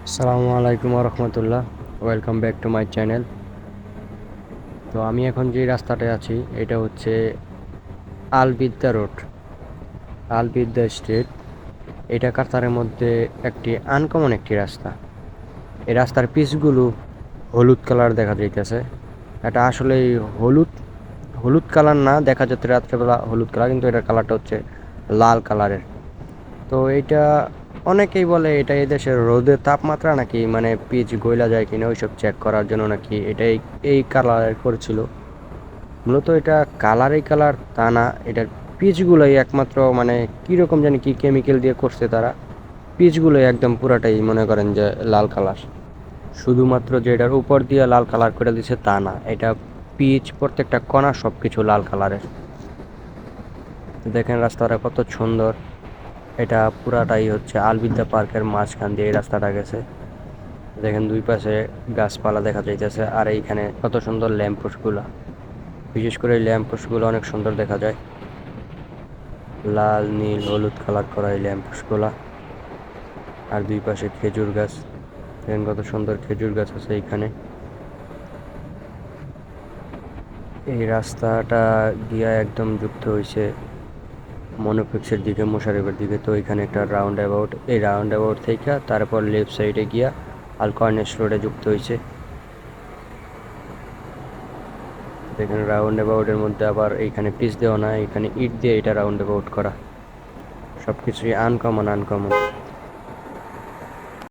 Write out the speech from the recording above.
আসসালামু আলাইকুম রহমতুল্লাহ। Welcome back to my channel. তো আমি এখন যে রাস্তাটায় আছি এটা হচ্ছে আলবিদ্যা রোড, আলবিদ্যা স্ট্রিট। এটা কাতারের মধ্যে একটি আনকমন একটি রাস্তা। এই রাস্তার পিচগুলো হলুদ কালার দেখা যাইতেছে। এটা আসলে হলুদ হলুদ কালার না, দেখা যাচ্ছে রাত্রেবেলা হলুদ কালার, কিন্তু এটার কালারটা হচ্ছে লাল কালারের। তো এইটা অনেকেই বলে এটা এই দেশের রোদের তাপমাত্রা নাকি মানে পিচ গইলা যায় কিনা ওইসব চেক করার জন্য নাকি এটা এই কালার করেছিল। মূলত এটা কালারই কালার তা না, এটার পিচগুলোই একমাত্র মানে কীরকম জানি কি কেমিক্যাল দিয়ে করছে তারা। পিচগুলোই একদম পুরাটাই মনে করেন যে লাল কালার। শুধুমাত্র যে এটার উপর দিয়ে লাল কালার করে দিছে তা না, এটা পিচ প্রত্যেকটা কণা সব কিছু লাল কালারের। দেখেন রাস্তাটা কত সুন্দর। এটা পুরাটাই হচ্ছে আলবিদ্যা পার্কের মাঝখান দিয়ে এই রাস্তাটা গেছে। দেখেন দুই পাশে গাছপালা দেখা যাইতেছে, আর এইখানে কত সুন্দর ল্যাম্প পোস্টগুলো, বিশেষ করে এই ল্যাম্প পোস্টগুলো অনেক সুন্দর দেখা যায়। লাল নীল হলুদ কালার করা এই ল্যাম্প পোস্টগুলো। আর দুই পাশে খেজুর গাছ, দেখেন কত সুন্দর খেজুর গাছ আছে এইখানে। এই রাস্তাটা গিয়া একদম যুক্ত হয়েছে মনোফিক্সের দিকে, মোশাররফের দিকে। তো এখানে একটা রাউন্ড অ্যাবাউট, এই রাউন্ড অ্যাবাউট থেকে তারপর লেফট সাইডে গিয়া আলকর্নেস রোডে যুক্ত হয়েছে। দেখেন রাউন্ড অ্যাবাউটের মধ্যে আবার এইখানে পিচ দেওয়া না, এখানে ইট দিয়ে এটা রাউন্ড অ্যাবাউট করা। সব কিছুই আনকমন আনকমন।